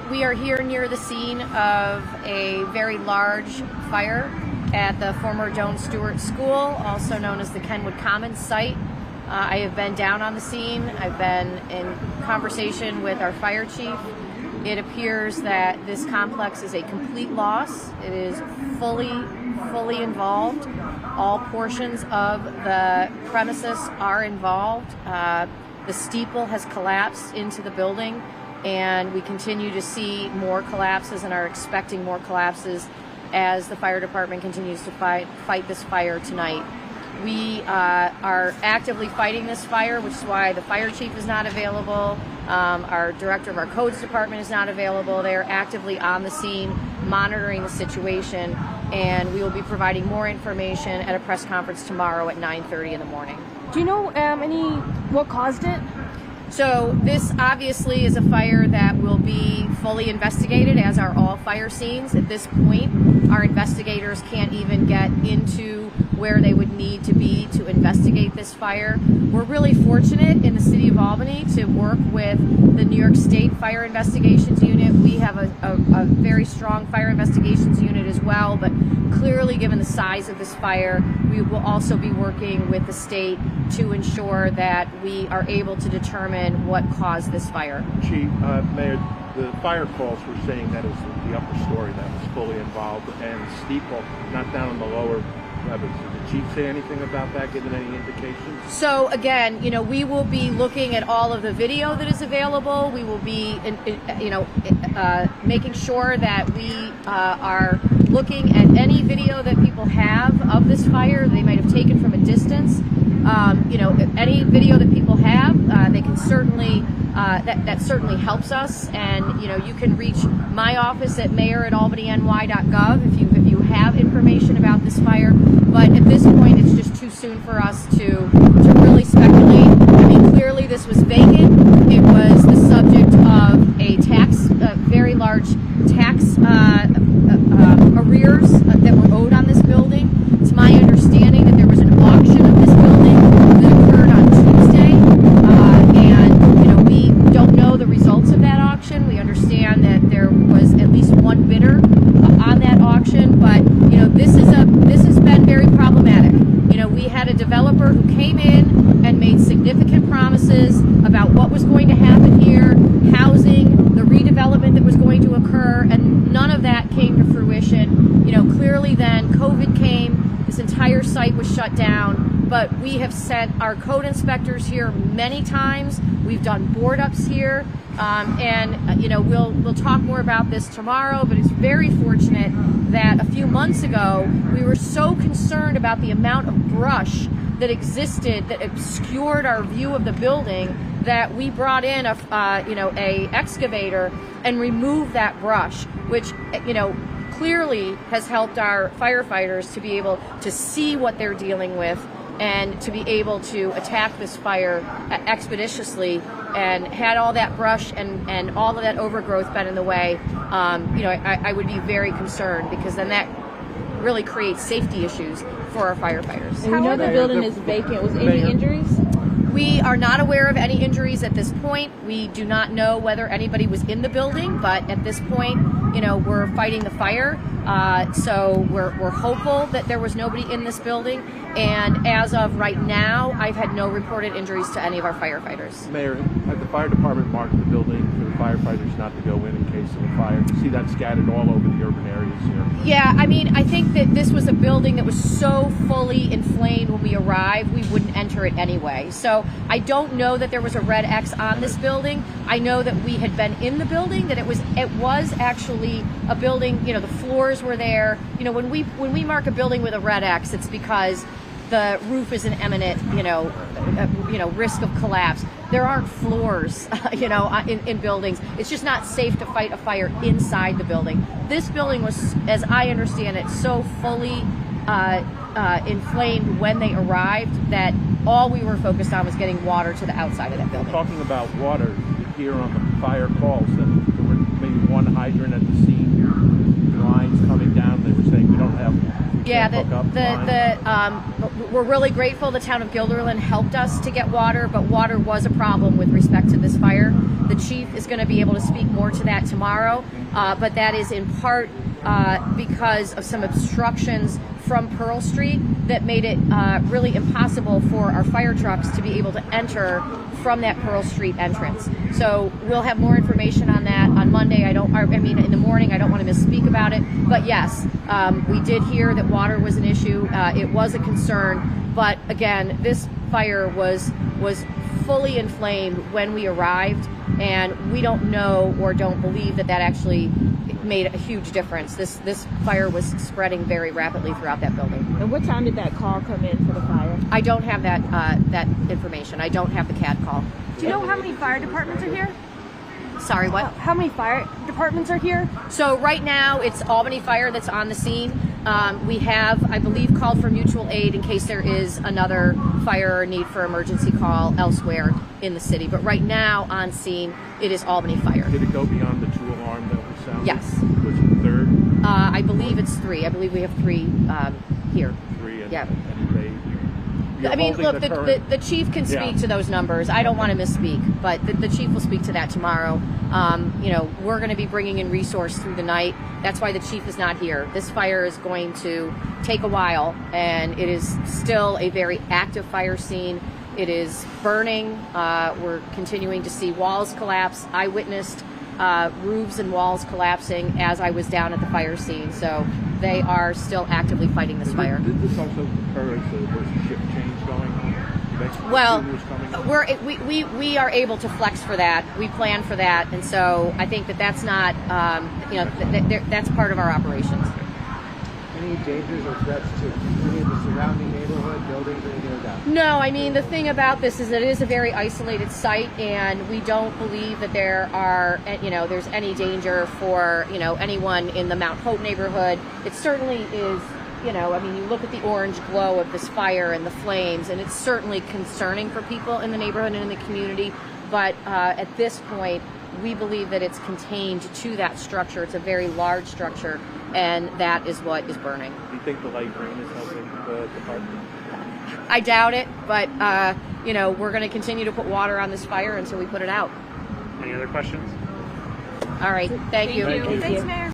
we are here near the scene of a very large fire at the former Doane Stuart School, also known as the Kenwood Commons site. I have been down on the scene. I've been in conversation with our fire chief. It appears that this complex is a complete loss. It is fully involved. All portions of the premises are involved. The steeple has collapsed into the building, and we continue to see more collapses and are expecting more collapses as the fire department continues to fight this fire tonight. We are actively fighting this fire, which is why the fire chief is not available. Our director of our codes department is not available. They are actively on the scene, monitoring the situation, and we will be providing more information at a press conference tomorrow at 9:30 in the morning. Do you know what caused it? So this obviously is a fire that will be fully investigated, as are all fire scenes. At this point, our investigators can't even get into where they would need to be to investigate this fire. We're really fortunate in the city of Albany to work with the New York State Fire Investigations Unit. We have a very strong fire investigations unit as well, but clearly, given the size of this fire, we will also be working with the state to ensure that we are able to determine what caused this fire. Chief, Mayor, the fire calls were saying that it was the upper story that was fully involved and steeple, not down on the lower levels. Did the chief say anything about that, given any indications? So again, we will be looking at all of the video that is available. We will be, making sure that we are looking at any video that people have of this fire they might have taken from a distance. Any video that people have, they can certainly, that certainly helps us. And, you can reach my office at mayor@albanyny.gov if you have information about this fire. But at this point, it's just too soon for us to really speculate. I mean, clearly this was vacant. It was the subject of a very large tax arrears that were owed on this building. It's my understanding that there was an auction of this building that occurred on Tuesday, and we don't know the results of that auction. We understand that there was at least one bidder on that auction, but this has been very problematic. We had a developer who came in and made significant promises about what was going to happen here, housing, the redevelopment that was going to occur, and none of that came to fruition. Clearly then COVID came, this entire site was shut down, but we have sent our code inspectors here many times. We've done board ups here, we'll talk more about this tomorrow, but it's very fortunate that a few months ago we were so concerned about the amount of brush that existed that obscured our view of the building that we brought in a excavator and removed that brush, which clearly has helped our firefighters to be able to see what they're dealing with and to be able to attack this fire expeditiously. And had all that brush and all of that overgrowth been in the way, I would be very concerned, because then that really creates safety issues for our firefighters. And we know the building is vacant. Was any injuries? We are not aware of any injuries at this point. We do not know whether anybody was in the building, but at this point, we're fighting the fire. So we're hopeful that there was nobody in this building. And as of right now, I've had no reported injuries to any of our firefighters. Mayor, had the fire department marked the building for the firefighters not to go in case of a fire? You see that scattered all over the urban areas here. Yeah, I think that this was a building that was so fully inflamed when we arrived, we wouldn't enter it anyway. So I don't know that there was a red X on this building. I know that we had been in the building, that it was actually a building, the floors were there. When we mark a building with a red X, it's because the roof is an imminent, risk of collapse. There aren't floors, in buildings. It's just not safe to fight a fire inside the building. This building was, as I understand it, so fully inflamed when they arrived that all we were focused on was getting water to the outside of that building. Talking about water, you hear on the fire calls that there were maybe one hydrant at the scene, lines coming down. They were saying we Yeah, can't hook up. we're really grateful the town of Guilderland helped us to get water, but water was a problem with respect to this fire. The chief is going to be able to speak more to that tomorrow, but that is in part because of some obstructions from Pearl Street that made it really impossible for our fire trucks to be able to enter from that Pearl Street entrance. So we'll have more information on that on Monday. I mean, in the morning. I don't want to misspeak about it, but yes, we did hear that water was an issue. It was a concern, but again, this fire was fully inflamed when we arrived, and we don't know or don't believe that actually made a huge difference. This fire was spreading very rapidly throughout that building. And what time did that call come in for the fire? I don't have that information. I don't have the CAD call. Do you know how many fire departments are here? Sorry, what? How many fire departments are here? So right now it's Albany Fire that's on the scene. We have, I believe, called for mutual aid in case there is another fire or need for emergency call elsewhere in the city. But right now on scene, it is Albany Fire. Did it go beyond the 2-alarm that was sounded? Yes. Was it third? I believe it's 3. I believe we have 3 here. 3, and, Yeah. you're I mean, holding look, the current. the chief can speak Yeah. to those numbers. I don't want to misspeak, but the chief will speak to that tomorrow. We're going to be bringing in resource through the night. That's why the chief is not here. This fire is going to take a while, and it is still a very active fire scene. It is burning. We're continuing to see walls collapse. I witnessed roofs and walls collapsing as I was down at the fire scene. So they are still actively fighting this fire. Did this also occur as there was a shift change going on? Well, Was coming? we are able to flex for that. We plan for that, and so I think that's not that's part of our operations. Any dangers or threats to any of the surrounding neighborhood, buildings, anything like that? No, I mean, the thing about this is that it is a very isolated site, and we don't believe that there's any danger for anyone in the Mount Hope neighborhood. It certainly is. You look at the orange glow of this fire and the flames, and it's certainly concerning for people in the neighborhood and in the community. But at this point, we believe that it's contained to that structure. It's a very large structure, and that is what is burning. Do you think the light rain is helping the department? I doubt it, but we're going to continue to put water on this fire until we put it out. Any other questions? All right, thank you. Thank you. Thanks, Mayor.